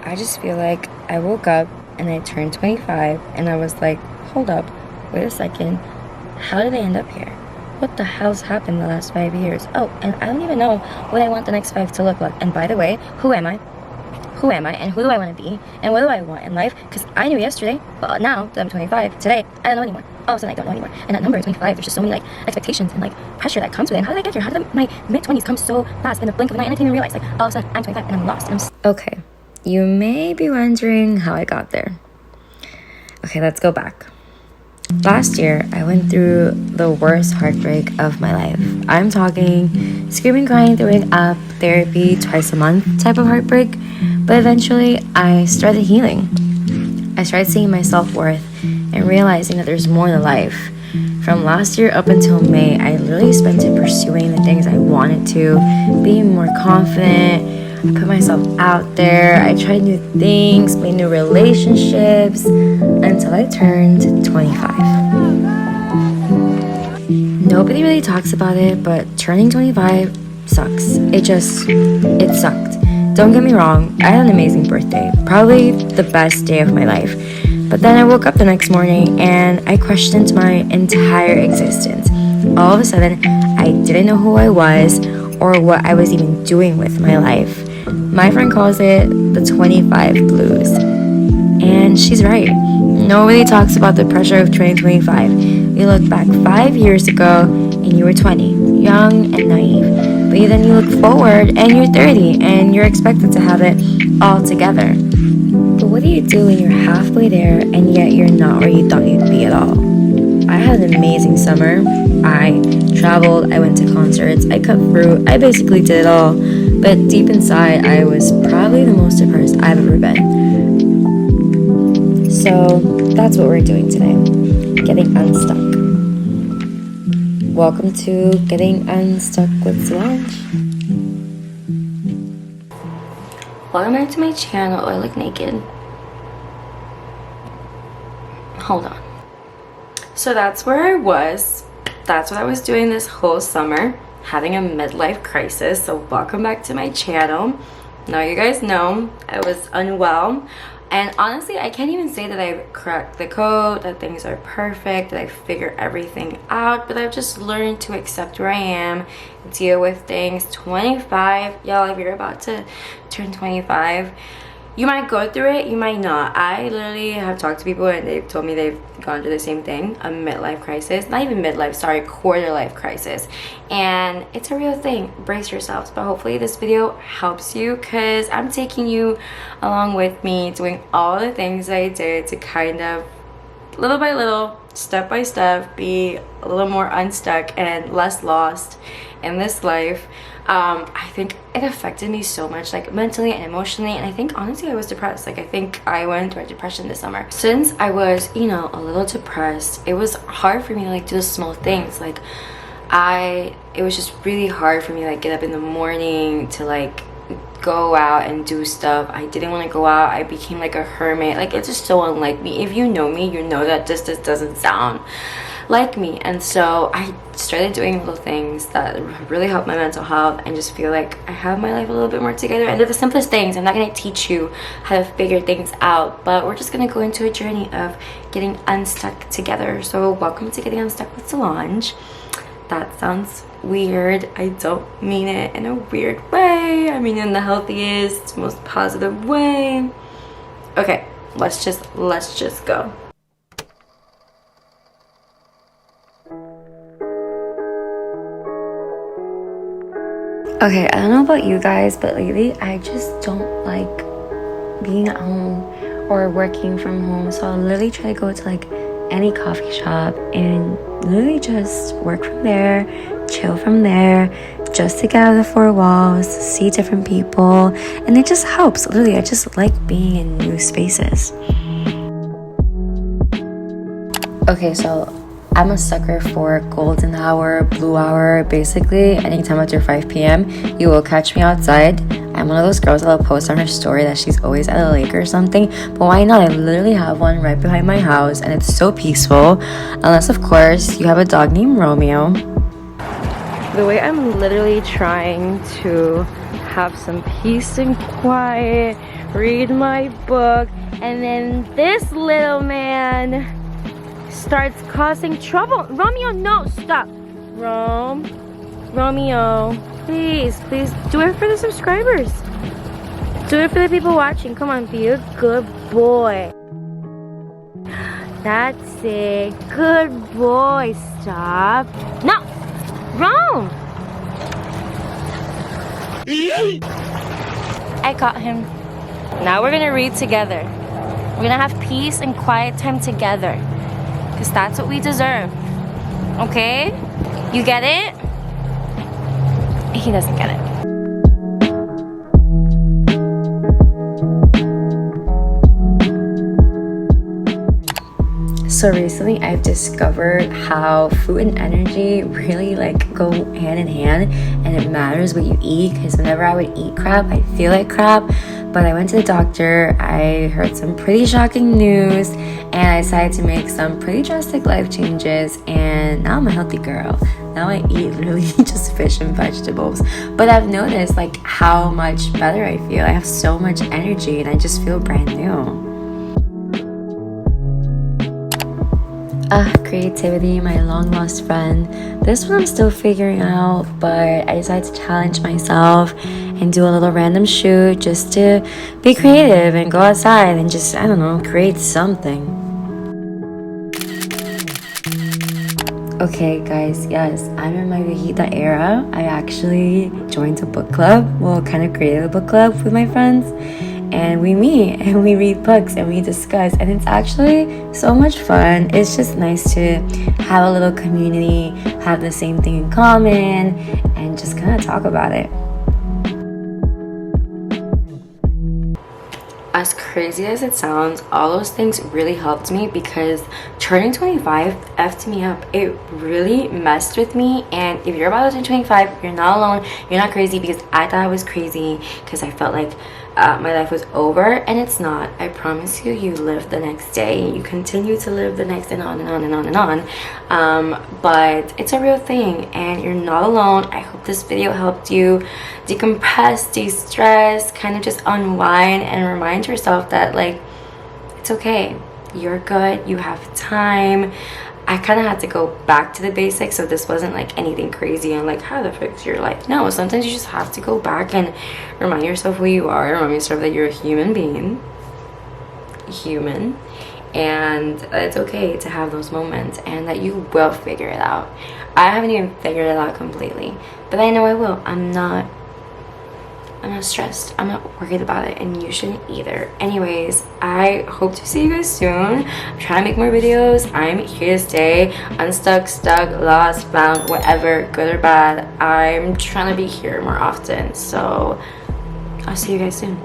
I just feel like I woke up and I turned 25 and I was like, hold up, wait a second, how did I end up here? What the hell's happened the last 5 years? Oh, and I don't even know what I want the next 5 to look like. And by the way, who am I? Who am I and who do I want to be? And what do I want in life? Because I knew yesterday, but now that I'm 25, today, I don't know anymore. All of a sudden, I don't know anymore. And that number, 25, there's just so many, like, expectations and, like, pressure that comes with it. And how did I get here? How did my mid-20s come so fast in the blink of an eye? And I didn't even realize, like, all of a sudden, I'm 25 and I'm lost. And okay, you may be wondering how I got there. Okay, let's go back. Last year, I went through the worst heartbreak of my life. I'm talking screaming, crying, throwing up, therapy twice a month type of heartbreak. But eventually, I started healing. I started seeing my self-worth and realizing that there's more to life. From last year up until May, I literally spent it pursuing the things I wanted to, being more confident. I put myself out there. I tried new things, made new relationships, until I turned 25. Nobody really talks about it, but turning 25 sucks. It sucked. Don't get me wrong, I had an amazing birthday, probably the best day of my life. But then I woke up the next morning and I questioned my entire existence. All of a sudden, I didn't know who I was or what I was even doing with my life. My friend calls it the 25 blues. And she's right. Nobody talks about the pressure of turning 25. You look back 5 years ago and you were 20, young and naive. But then you look forward and you're 30 and you're expected to have it all together. But what do you do when you're halfway there and yet you're not where you thought you'd be at all? I had an amazing summer. I traveled, I went to concerts, I cut fruit, I basically did it all. But deep inside, I was probably the most depressed I've ever been. So that's what we're doing today, getting unstuck. Welcome to Getting Unstuck with Solange. Welcome back to my channel. Oh, I look naked. Hold on. So that's where I was. That's what I was doing this whole summer, having a midlife crisis. So welcome back to my channel. Now you guys know I was unwell. And honestly, I can't even say that I've cracked the code, that things are perfect, that I figured everything out, but I've just learned to accept where I am, deal with things. 25, y'all, if you're about to turn 25, you might go through it, you might not. I literally have talked to people and they've told me they've gone through the same thing, a midlife crisis. Not even midlife, sorry, quarter life crisis. And it's a real thing. Brace yourselves. But hopefully this video helps you because I'm taking you along with me, doing all the things I did to kind of, little by little, step by step, be a little more unstuck and less lost in this life. I think it affected me so much, like mentally and emotionally, and I think honestly I was depressed. Like I think I went through a depression this summer. Since I was, you know, a little depressed, it was hard for me to like do the small things. Like it was just really hard for me to like get up in the morning to like go out and do stuff. I didn't want to go out. I became like a hermit. Like it's just so unlike me. If you know me, you know that this doesn't sound like me. And so I started doing little things that really helped my mental health and just feel like I have my life a little bit more together. And they're the simplest things. I'm not going to teach you how to figure things out, but we're just going to go into a journey of getting unstuck together. So welcome to Getting Unstuck with Solange. That sounds weird. I don't mean it in a weird way. I mean in the healthiest, most positive way. Okay, let's just go. Okay, I don't know about you guys, but lately I just don't like being at home or working from home. So I'll literally try to go to like any coffee shop and literally just work from there, chill from there, just to get out of the four walls, see different people, and it just helps. Literally, I just like being in new spaces. Okay, so I'm a sucker for golden hour, blue hour. Basically, anytime after 5 p.m., you will catch me outside. I'm one of those girls that'll post on her story that she's always at a lake or something. But why not? I literally have one right behind my house, and it's so peaceful. Unless, of course, you have a dog named Romeo. The way I'm literally trying to have some peace and quiet, read my book, and then this little man starts causing trouble. Romeo, no, stop. Romeo, please do it for the subscribers. Do it for the people watching. Come on, be a good boy. That's it. Good boy. Stop. No! Rome! I got him. Now we're gonna read together. We're gonna have peace and quiet time together. Because that's what we deserve. Okay? You get it? He doesn't get it. So recently I've discovered how food and energy really like go hand in hand, and it matters what you eat, because whenever I would eat crap, I feel like crap. But I went to the doctor, I heard some pretty shocking news, and I decided to make some pretty drastic life changes, and now I'm a healthy girl. Now I eat really just fish and vegetables. But I've noticed like how much better I feel. I have so much energy and I just feel brand new. Creativity, my long lost friend. This one I'm still figuring out, but I decided to challenge myself and do a little random shoot just to be creative and go outside and just, I don't know, create something. Okay guys, yes, I'm in my viejita era. I actually joined a book club, well, kind of created a book club with my friends. And we meet and we read books and we discuss, and it's actually so much fun. It's just nice to have a little community, have the same thing in common, and just kind of talk about it. As crazy as it sounds, all those things really helped me, because turning 25 effed me up. It really messed with me. And if you're about to turn 25, you're not alone, you're not crazy, because I thought I was crazy because I felt like my life was over, and it's not. I promise you, you live the next day, you continue to live the next, and on and on and on and on. But it's a real thing, and you're not alone. I hope this video helped you decompress, de-stress, kind of just unwind and remind yourself that like it's okay, you're good, you have time. I kind of had to go back to the basics, so this wasn't like anything crazy and like how to fix your life. No, sometimes you just have to go back and remind yourself who you are, remind yourself that you're a human being, and it's okay to have those moments, and that you will figure it out. I haven't even figured it out completely, but I know I will. I'm not stressed, I'm not worried about it, and you shouldn't either. Anyways, I hope to see you guys soon. I'm trying to make more videos. I'm here to stay. Unstuck, stuck, lost, found, whatever, good or bad. I'm trying to be here more often, so I'll see you guys soon.